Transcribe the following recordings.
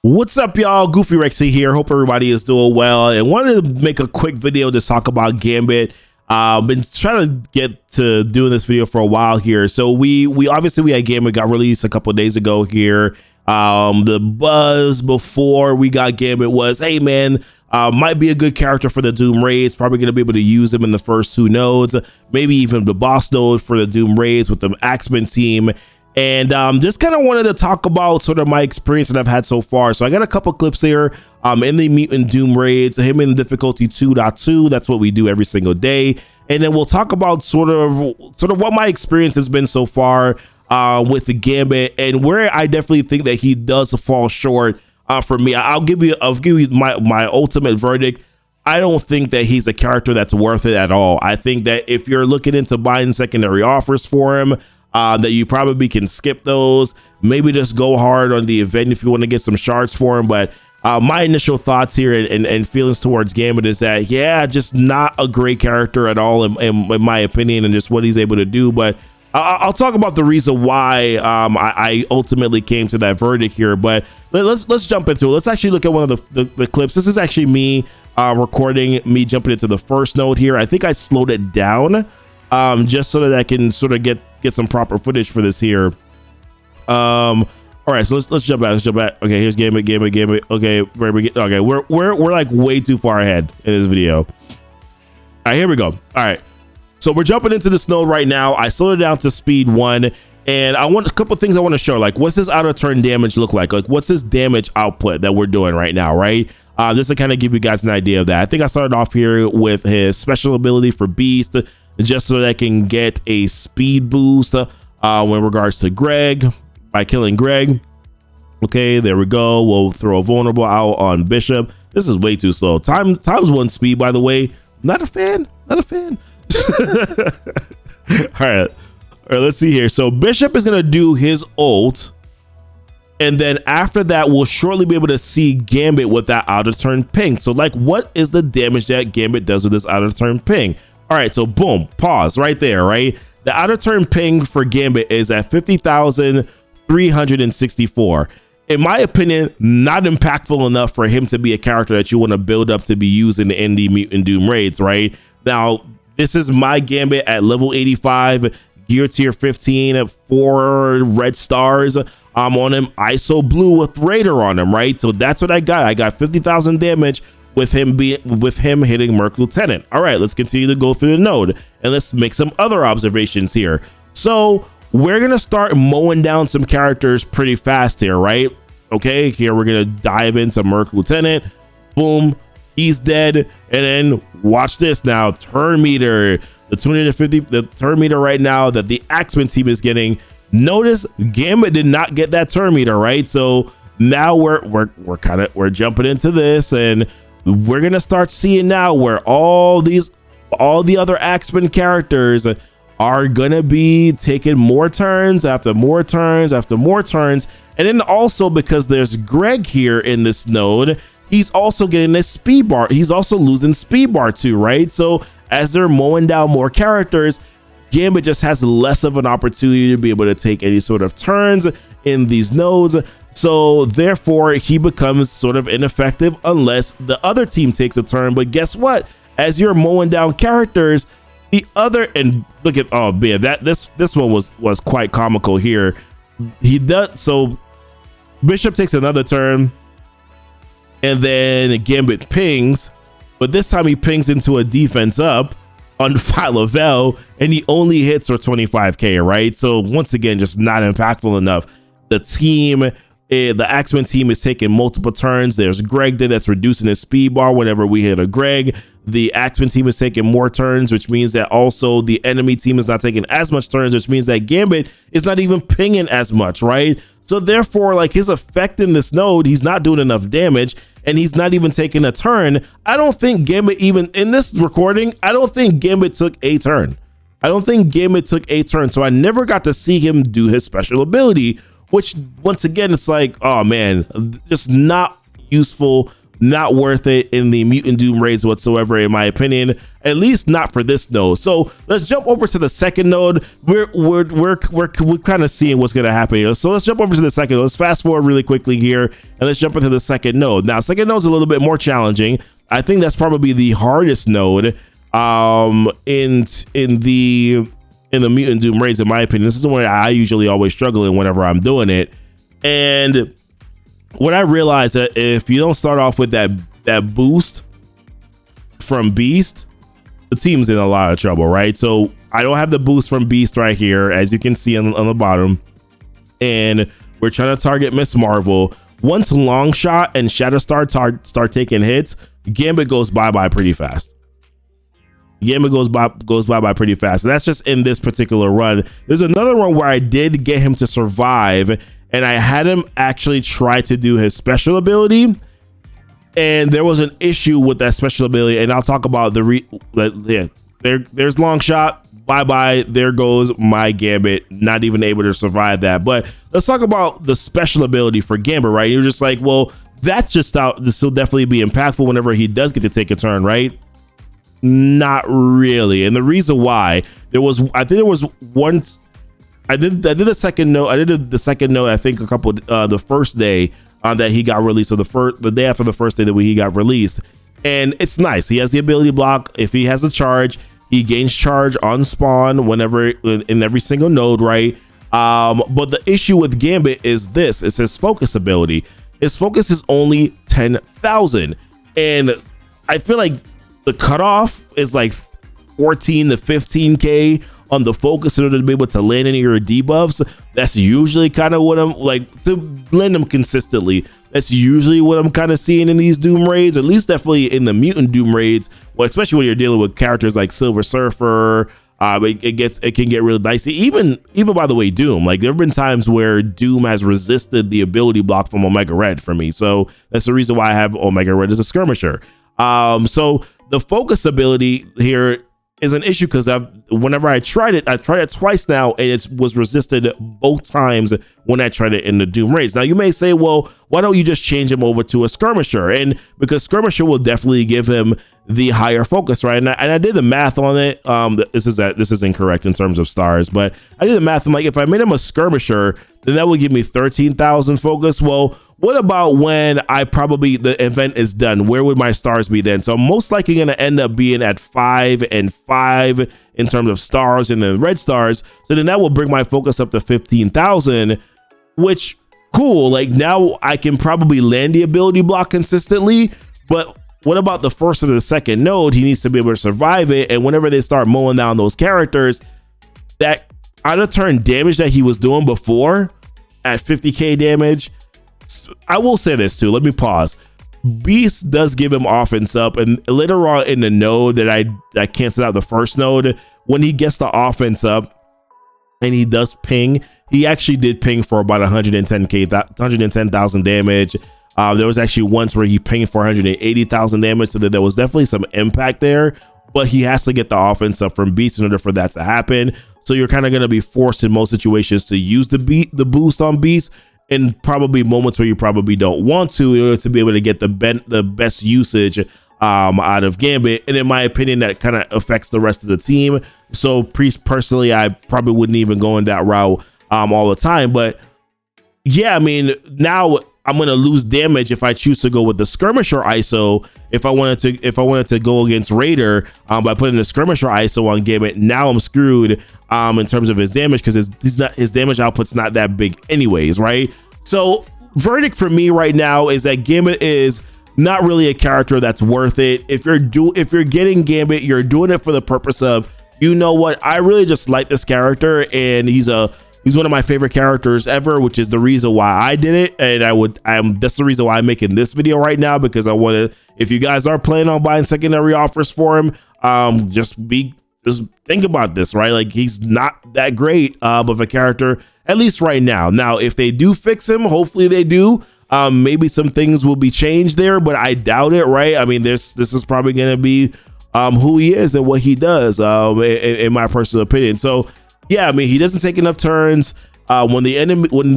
What's up, y'all? Goofy Rexy here. Hope everybody is doing well, and wanted to make a quick video to talk about Gambit. Been trying to get to doing this video for a while here. So we obviously had Gambit got released a couple of days ago here. The buzz before we got Gambit was, hey man, might be a good character for the Doom raids. Probably going to be able to use him in the first two nodes, maybe even the boss node for the Doom raids with the Axeman team. And just kind of wanted to talk about sort of my experience that I've had so far. So I got a couple clips here in the Mutant Doom raids, him in difficulty 2.2. That's what we do every single day. And then we'll talk about sort of what my experience has been so far with the Gambit, and where I definitely think that he does fall short for me. I'll give you my ultimate verdict. I don't think that he's a character that's worth it at all. I think that if you're looking into buying secondary offers for him, that you probably can skip those. Maybe just go hard on the event if you want to get some shards for him. But my initial thoughts here and feelings towards Gambit is that, yeah, just not a great character at all in my opinion, and just what he's able to do. But I'll talk about the reason why I ultimately came to that verdict here. But let's jump into it. Let's actually look at one of the clips. This is actually me recording me jumping into the first node here. I think I slowed it down just so that I can sort of get some proper footage for this here. All right, so let's jump back. Okay, here's Gambit. Okay, we're like way too far ahead in this video. All right, here we go. All right, so we're jumping into this node right now. I slowed it down to speed 1, and I want a couple things I want to show. Like, what's this out of turn damage look like? Like, what's this damage output that we're doing right now, right? Just to kind of give you guys an idea of that. I think I started off here with his special ability for Beast, just so that I can get a speed boost in regards to Greg by killing Greg. Okay, there we go. We'll throw a vulnerable out on Bishop. This is way too slow. Times 1 speed, by the way. Not a fan. All right, let's see here. So Bishop is gonna do his ult, and then after that, we'll shortly be able to see Gambit with that out of turn ping. So like, what is the damage that Gambit does with this out of turn ping? All right, so boom, pause right there, right? The outer turn ping for Gambit is at 50,364. In my opinion, not impactful enough for him to be a character that you want to build up to be used in the Mutant Doom raids, right? Now, this is my Gambit at level 85, gear tier 15, 4 red stars. I'm on him, ISO blue with Raider on him, right? So that's what I got. I got 50,000 damage with him hitting Merc Lieutenant. All right, let's continue to go through the node, and let's make some other observations here. So we're gonna start mowing down some characters pretty fast here, right? Okay, here we're gonna dive into Merc Lieutenant. Boom, he's dead. And then watch this now, turn meter, the 250, the turn meter right now that the Axeman team is getting. Notice Gambit did not get that turn meter, right? So now we're jumping into this, and we're gonna start seeing now where all the other Axeman characters are gonna be taking more turns after more turns after more turns. And then also, because there's Greg here in this node, he's also getting a speed bar. He's also losing speed bar too, right? So as they're mowing down more characters, Gambit just has less of an opportunity to be able to take any sort of turns in these nodes. So therefore, he becomes sort of ineffective unless the other team takes a turn. But guess what? As you're mowing down characters, the other, and look at, oh man, this one was quite comical here. He does, so Bishop takes another turn, and then Gambit pings, but this time he pings into a defense up on Philovel, and he only hits for 25k, right? So once again, just not impactful enough. The team, the Axeman team is taking multiple turns. There's Greg there that's reducing his speed bar whenever we hit a Greg. The Axeman team is taking more turns, which means that also the enemy team is not taking as much turns, which means that Gambit is not even pinging as much, right? So therefore, like, his effect in this node, he's not doing enough damage, and he's not even taking a turn. I don't think Gambit, even in this recording, I don't think Gambit took a turn. So I never got to see him do his special ability, which once again, it's like, oh man, just not useful, not worth it in the Mutant Doom raids whatsoever, in my opinion, at least not for this node. So let's jump over to the second node. We're kind of seeing what's going to happen here. So let's jump over to the second node. Let's fast forward really quickly here, and let's jump into the second node. Now, second node is a little bit more challenging. I think that's probably the hardest node in the Mutant Doom raids, in my opinion. This is the one I usually always struggle in whenever I'm doing it. And what I realized, that if you don't start off with that boost from Beast, the team's in a lot of trouble, right? So I don't have the boost from Beast right here, as you can see on the bottom, and we're trying to target Miss Marvel. Once Longshot and Shatterstar start taking hits, Gambit goes bye-bye pretty fast. Gambit goes bye-bye pretty fast. And that's just in this particular run. There's another one where I did get him to survive, and I had him actually try to do his special ability, and there was an issue with that special ability, and I'll talk about there's Longshot, bye-bye, there goes my Gambit, not even able to survive that. But let's talk about the special ability for Gambit, right? You're just like, well, that's just out, this will definitely be impactful whenever he does get to take a turn, right? Not really. And the reason why, I did the second note. I did the second note, I think the first day that he got released, so the day after the first day that he got released. And it's nice. He has the ability block. If he has a charge, he gains charge on spawn whenever in every single node, right? But the issue with Gambit is this: it's his focus ability. His focus is only 10,000, and I feel like the cutoff is like 14 to 15k on the focus in order to be able to land any of your debuffs. That's usually kind of what I'm like, to land them consistently. That's usually what I'm kind of seeing in these Doom raids, or at least definitely in the Mutant Doom raids. Well, especially when you're dealing with characters like Silver Surfer, it can get really dicey. Even by the way, Doom, like there have been times where Doom has resisted the ability block from Omega Red for me. So that's the reason why I have Omega Red as a skirmisher. So the focus ability here is an issue because whenever I tried it twice now, and it was resisted both times when I tried it in the Doom raids. Now you may say, well, why don't you just change him over to a skirmisher? And because skirmisher will definitely give him the higher focus, right? And I did the math on it. This is incorrect in terms of stars, but I did the math. I'm like, if I made him a skirmisher, then that would give me 13,000 focus. Well, what about when the event is done? Where would my stars be then? So I'm most likely going to end up being at 5 and 5 in terms of stars, and then red stars. So then that will bring my focus up to 15,000, which cool. Like now I can probably land the ability block consistently, but what about the first or the second node? He needs to be able to survive it. And whenever they start mowing down those characters, that out of turn damage that he was doing before at 50k damage, I will say this too. Let me pause. Beast does give him offense up, and later on in the node that I canceled out the first node, when he gets the offense up and he does ping, he actually did ping for about 110,000 damage. There was actually once where he pinged for 180,000 damage, so that there was definitely some impact there. But he has to get the offense up from Beast in order for that to happen. So you're kind of going to be forced in most situations to use the boost on Beast, in probably moments where you probably don't want to, in order to be able to get the best usage out of Gambit. And in my opinion, that kind of affects the rest of the team. So personally, I probably wouldn't even go in that route all the time. But yeah, I mean, now I'm going to lose damage if I choose to go with the skirmisher ISO. If I wanted to go against Raider by putting the skirmisher ISO on Gambit, now I'm screwed in terms of his damage, because his damage output's not that big anyways, right? So verdict for me right now is that Gambit is not really a character that's worth it. If you're getting Gambit, you're doing it for the purpose of, you know what, I really just like this character, and he's one of my favorite characters ever, which is the reason why I did it. And that's the reason why I'm making this video right now, because I want to, if you guys are planning on buying secondary offers for him, just think about this, right? Like, he's not that great of a character, at least right now. Now, if they do fix him, hopefully they do. Maybe some things will be changed there, but I doubt it, right? I mean, this is probably going to be who he is and what he does, in my personal opinion. So yeah, I mean, he doesn't take enough turns. When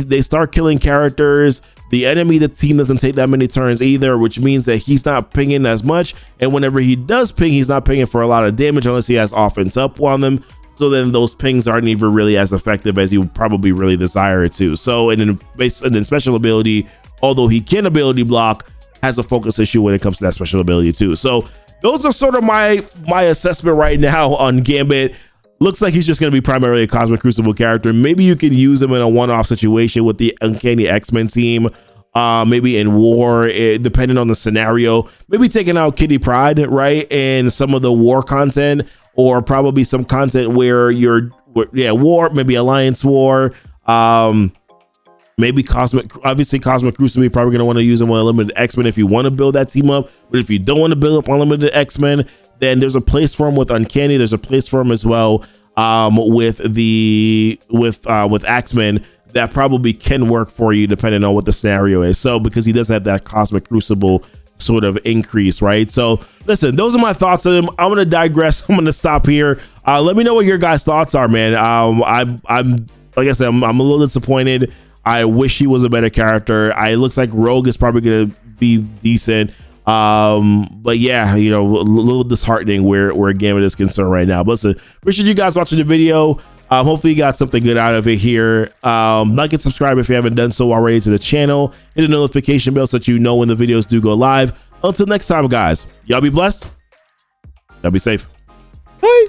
they start killing characters, the team doesn't take that many turns either, which means that he's not pinging as much. And whenever he does ping, he's not pinging for a lot of damage unless he has offense up on them. So then those pings aren't even really as effective as you would probably really desire it to. So and then special ability, although he can ability block, has a focus issue when it comes to that special ability too. So those are sort of my assessment right now on Gambit. Looks like he's just going to be primarily a Cosmic Crucible character. Maybe you can use him in a one-off situation with the Uncanny X-Men team, maybe in war, depending on the scenario. Maybe taking out Kitty Pryde, right, and some of the war content, or probably some content where war, maybe Alliance War, maybe Cosmic Crucible. You're probably going to want to use him with Unlimited X-Men if you want to build that team up. But if you don't want to build up Unlimited X-Men, then there's a place for him with Uncanny. There's a place for him as well with X-Men that probably can work for you depending on what the scenario is. So because he does have that Cosmic Crucible sort of increase, right? So listen, those are my thoughts on him. I'm gonna digress. I'm gonna stop here. Let me know what your guys' thoughts are, man. I'm like I said, I'm a little disappointed. I wish he was a better character. It looks like Rogue is probably gonna be decent. But yeah, you know, a little disheartening where Gambit is concerned right now. But listen, appreciate you guys watching the video. Hopefully you got something good out of it here. Like and subscribe if you haven't done so already to the channel. Hit the notification bell so that you know when the videos do go live. Until next time, guys, y'all be blessed. Y'all be safe. Bye.